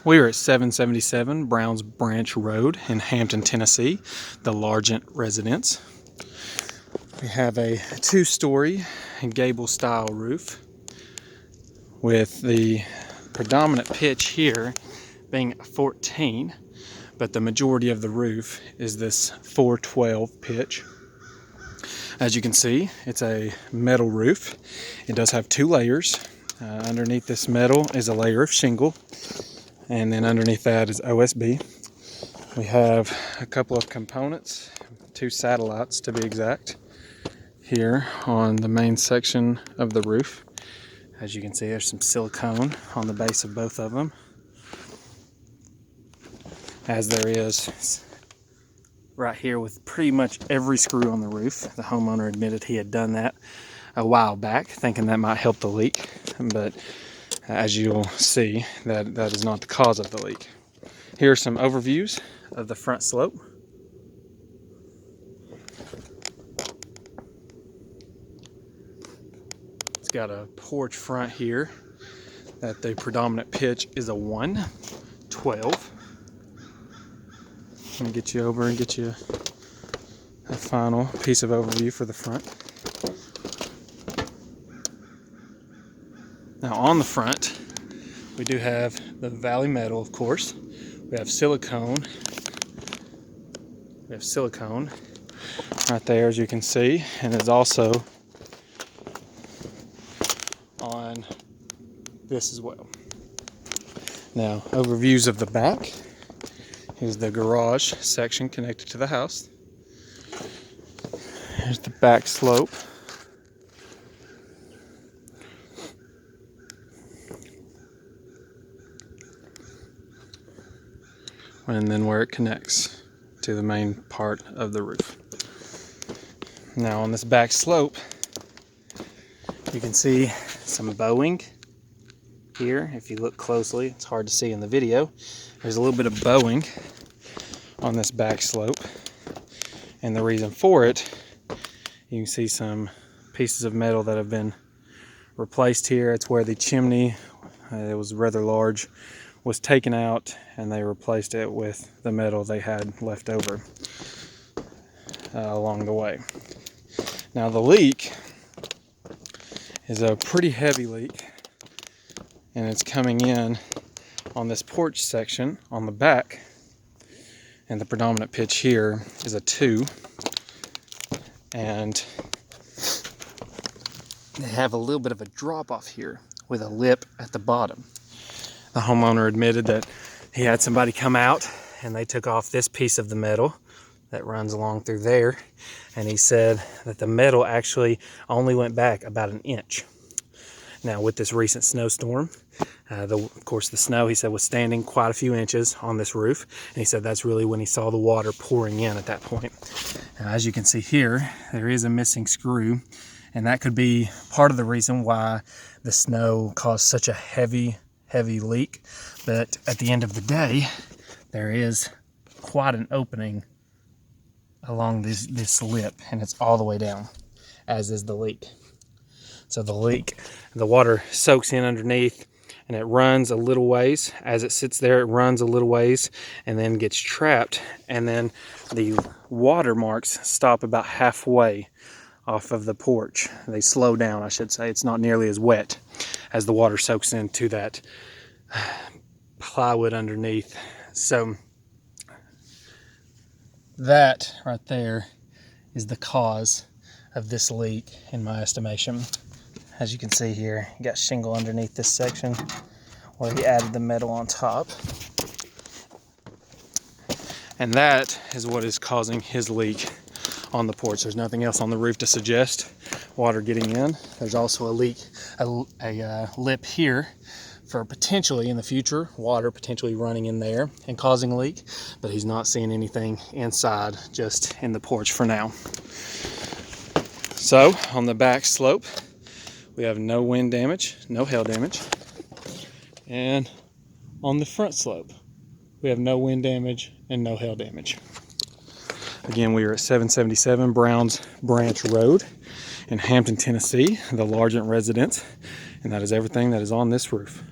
We are at 777 Browns Branch Road in Hampton, Tennessee, the Largent residence. We have a 2-story gable style roof with the predominant pitch here being 14, but the majority of the roof is this 412 pitch. As you can see, it's a metal roof. It does have 2 layers. Underneath this metal is a layer of shingle, and then underneath that is OSB. We have a couple of components, 2 satellites to be exact, here on the main section of the roof. As you can see, there's some silicone on the base of both of them, as there is right here with pretty much every screw on the roof. The homeowner admitted he had done that a while back, thinking that might help the leak, but as you'll see, that is not the cause of the leak. Here are some overviews of the front slope. It's got a porch front here that the predominant pitch is a 112. Let me get you over and get you a final piece of overview for the front. Now on the front, we do have the valley metal, of course. We have silicone. We have silicone right there, as you can see, and it's also on this as well. Now, overviews of the back. Here's the garage section connected to the house. Here's the back slope. And then where it connects to the main part of the roof. Now on this back slope, you can see some bowing here. If you look closely, it's hard to see in the video. There's a little bit of bowing on this back slope. And the reason for it, you can see some pieces of metal that have been replaced here. It's where the chimney, it was rather large, was taken out, and they replaced it with the metal they had left over along the way. Now the leak is a pretty heavy leak, and it's coming in on this porch section on the back, and the predominant pitch here is a 2, and they have a little bit of a drop off here with a lip at the bottom. The homeowner admitted that he had somebody come out and they took off this piece of the metal that runs along through there, and he said that the metal actually only went back about 1 inch. Now with this recent snowstorm, of course the snow, he said, was standing quite a few inches on this roof, and he said that's really when he saw the water pouring in at that point. Now, as you can see here, there is a missing screw, and that could be part of the reason why the snow caused such a heavy leak. But at the end of the day, there is quite an opening along this lip, and it's all the way down, as is the leak. So the water soaks in underneath, and it runs a little ways. As it sits there, it runs a little ways and then gets trapped, and then the water marks stop about halfway off of the porch. They slow down, I should say. It's not nearly as wet as the water soaks into that plywood underneath. So that right there is the cause of this leak, in my estimation. As you can see here, you got shingle underneath this section where he added the metal on top. And that is what is causing his leak on the porch. There's nothing else on the roof to suggest water getting in. There's also a leak, a lip here for potentially in the future water potentially running in there and causing a leak, but he's not seeing anything inside, just in the porch for now. So on the back slope, we have no wind damage, no hail damage, and on the front slope, we have no wind damage and no hail damage. Again, we are at 777 Browns Branch Road in Hampton, Tennessee, the Largent residence, and that is everything that is on this roof.